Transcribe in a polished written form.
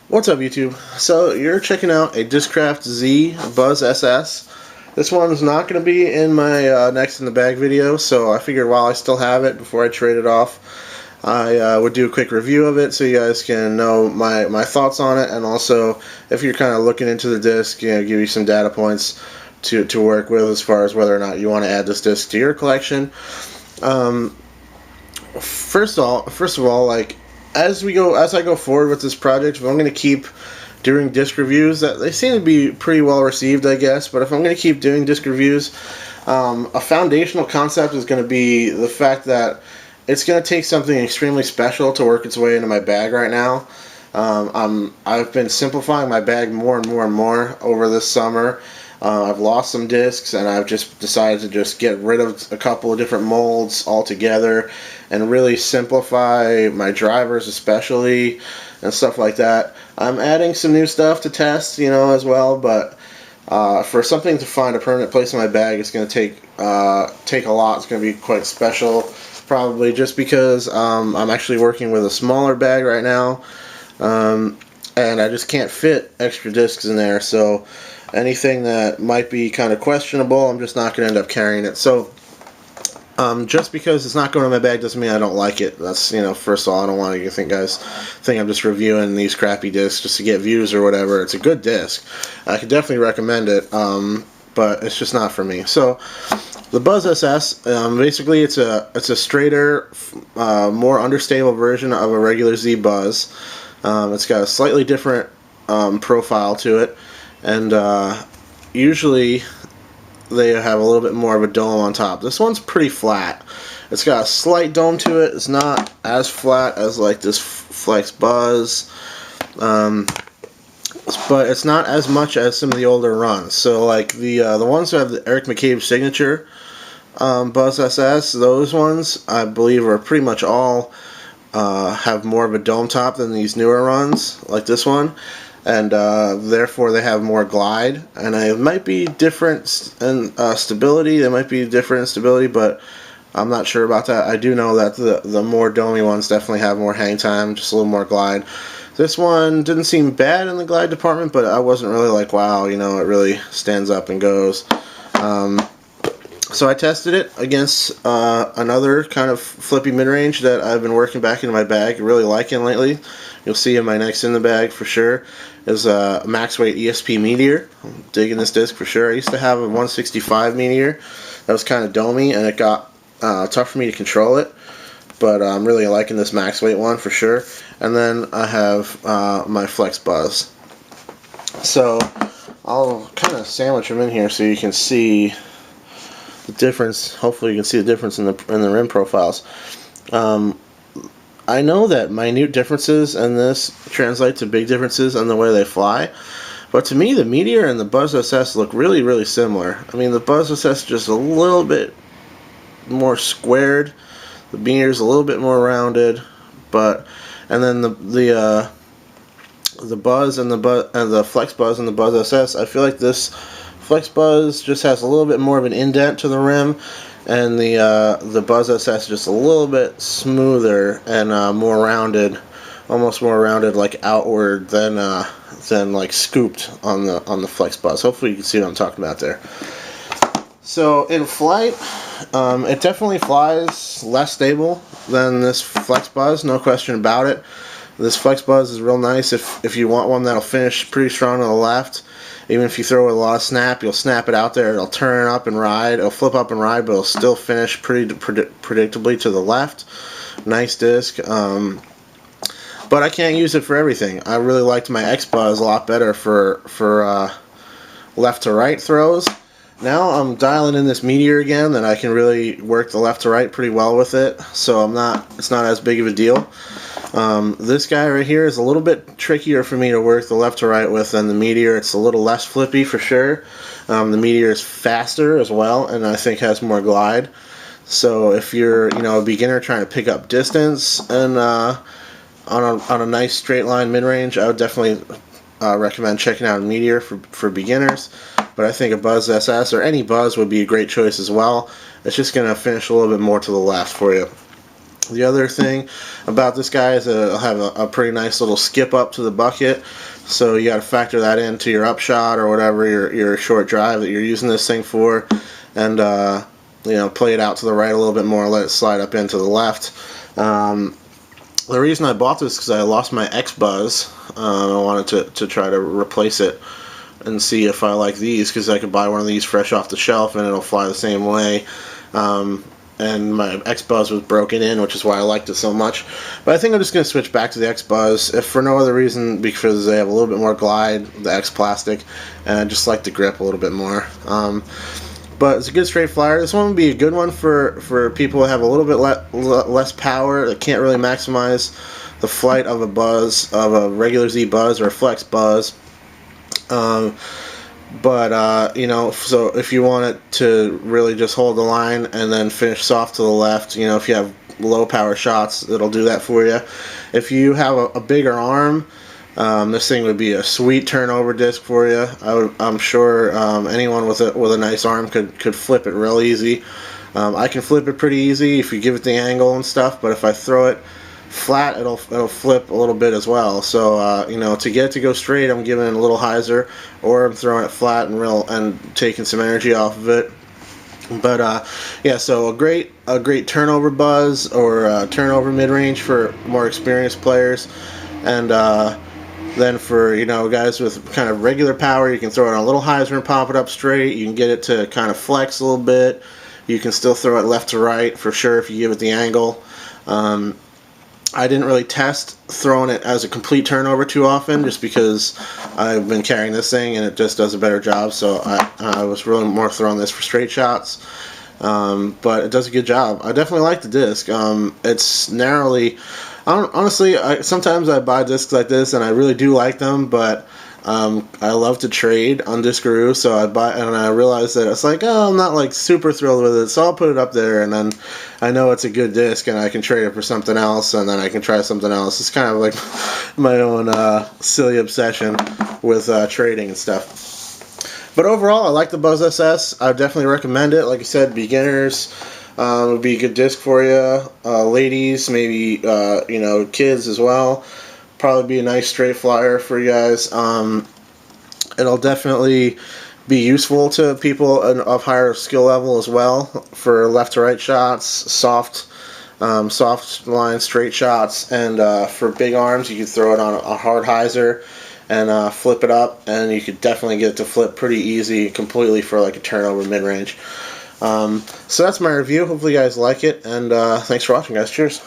What's up, YouTube? So you're checking out a Discraft Z Buzzz SS. This one's not going to be in my next in the bag video, so I figured while I still have it before I trade it off, I would do a quick review of it so you guys can know my thoughts on it, and also if you're kind of looking into the disc, give you some data points to work with as far as whether or not you want to add this disc to your collection. First of all, like as I go forward with this project, if I'm going to keep doing disc reviews, that they seem to be pretty well received, I guess. But if I'm going to keep doing disc reviews, a foundational concept is going to be the fact that it's going to take something extremely special to work its way into my bag right now. I've been simplifying my bag more and more and more over this summer. I've lost some discs, and I've just decided to just get rid of a couple of different molds altogether and really simplify my drivers especially and stuff like that. I'm adding some new stuff to test, as well, but for something to find a permanent place in my bag, it's going to take a lot. It's going to be quite special, probably just because I'm actually working with a smaller bag right now, and I just can't fit extra discs in there, so anything that might be kind of questionable, I'm just not going to end up carrying it. So just because it's not going in my bag doesn't mean I don't like it. That's, first of all, I don't want you to think, guys, I'm just reviewing these crappy discs just to get views or whatever. It's a good disc. I could definitely recommend it, but it's just not for me. So the Buzzz SS, basically it's a straighter, more understable version of a regular Z Buzzz. It's got a slightly different profile to it, and usually they have a little bit more of a dome on top. This one's pretty flat. It's got a slight dome to it. It's not as flat as like this Flex Buzzz, but it's not as much as some of the older runs. So like the ones that have the Eric McCabe signature Buzzz SS, those ones I believe are pretty much all have more of a dome top than these newer runs, like this one. And therefore they have more glide, and it might be different in stability. They might be different in stability, but I'm not sure about that. I do know that the more domey ones definitely have more hang time, just a little more glide. This one didn't seem bad in the glide department, but I wasn't really like, wow, it really stands up and goes. So I tested it against another kind of flippy mid-range that I've been working back into my bag, really liking lately. You'll see in my next in the bag for sure is a max weight ESP Meteor. I'm digging this disc for sure. I used to have a 165 Meteor that was kind of domey, and it got tough for me to control it, but I'm really liking this max weight one for sure. And then I have my Flex Buzzz. So I'll kind of sandwich them in here so you can see the difference. Hopefully you can see the difference in the rim profiles. I know that minute differences in this translate to big differences in the way they fly, but to me the Meteor and the Buzzz SS look really, really similar. I mean, the Buzzz SS is just a little bit more squared, the Meteor's a little bit more rounded, and then the Buzzz and the Flex Buzzz and the Buzzz SS, I feel like this Flex Buzzz just has a little bit more of an indent to the rim, and the Buzzz SS just a little bit smoother and more rounded, almost more rounded, like outward than like scooped on the Flex Buzzz. Hopefully you can see what I'm talking about there. So in flight, it definitely flies less stable than this Flex Buzzz, no question about it. This Flex Buzzz is real nice if you want one that'll finish pretty strong on the left. Even if you throw it a lot of snap, you'll snap it out there, it'll turn up and ride, it'll flip up and ride, but it'll still finish pretty predictably to the left. Nice disc. But I can't use it for everything. I really liked my X Buzzz a lot better for left to right throws. Now I'm dialing in this Meteor again, that I can really work the left to right pretty well with it, so it's not as big of a deal. This guy right here is a little bit trickier for me to work the left to right with than the Meteor. It's a little less flippy for sure. The Meteor is faster as well, and I think has more glide. So if you're a beginner trying to pick up distance and on a nice straight line mid range, I would definitely recommend checking out a Meteor for beginners. But I think a Buzzz SS or any Buzzz would be a great choice as well. It's just going to finish a little bit more to the left for you. The other thing about this guy is it'll have a pretty nice little skip up to the bucket, so you got to factor that into your upshot or whatever your short drive that you're using this thing for, and you know, play it out to the right a little bit more, let it slide up into the left. The reason I bought this is because I lost my Buzzz. I wanted to try to replace it and see if I like these, because I could buy one of these fresh off the shelf and it'll fly the same way. And my Buzzz was broken in, which is why I liked it so much. But I think I'm just going to switch back to the Buzzz, if for no other reason because they have a little bit more glide, the X plastic, and I just like the grip a little bit more. But it's a good straight flyer. This one would be a good one for people who have a little bit less power, that can't really maximize the flight of a Buzzz, of a regular Z Buzzz or a Flex Buzzz. You know, so if you want it to really just hold the line and then finish soft to the left, you know, if you have low power shots, it'll do that for you. If you have a bigger arm, this thing would be a sweet turnover disc for you. I'm sure anyone with a nice arm could flip it real easy. I can flip it pretty easy if you give it the angle and stuff, but if I throw it flat, it'll flip a little bit as well. So you know, to get it to go straight, I'm giving it a little hyzer, or I'm throwing it flat and taking some energy off of it. But yeah, so a great turnover Buzzz, or turnover mid-range for more experienced players, and then for, you know, guys with kind of regular power, you can throw it on a little hyzer and pop it up straight. You can get it to kind of flex a little bit. You can still throw it left to right for sure if you give it the angle. I didn't really test throwing it as a complete turnover too often, just because I've been carrying this thing and it just does a better job. So I was really more throwing this for straight shots. But it does a good job. I definitely like the disc. It's narrowly... honestly, sometimes I buy discs like this and I really do like them, but I love to trade on Discaroo, so I buy, and I realize that it's like, oh, I'm not like super thrilled with it, so I'll put it up there, and then I know it's a good disc and I can trade it for something else, and then I can try something else. It's kind of like my own silly obsession with trading and stuff. But overall, I like the Buzzz SS. I definitely recommend it. Like I said, beginners, would be a good disc for you. Ladies, maybe you know, kids as well. Probably be a nice straight flyer for you guys. It'll definitely be useful to people of higher skill level as well, for left to right shots, soft line straight shots, and for big arms you could throw it on a hard hyzer and flip it up, and you could definitely get it to flip pretty easy completely for like a turnover mid-range. So that's my review. Hopefully you guys like it, and thanks for watching, guys. Cheers.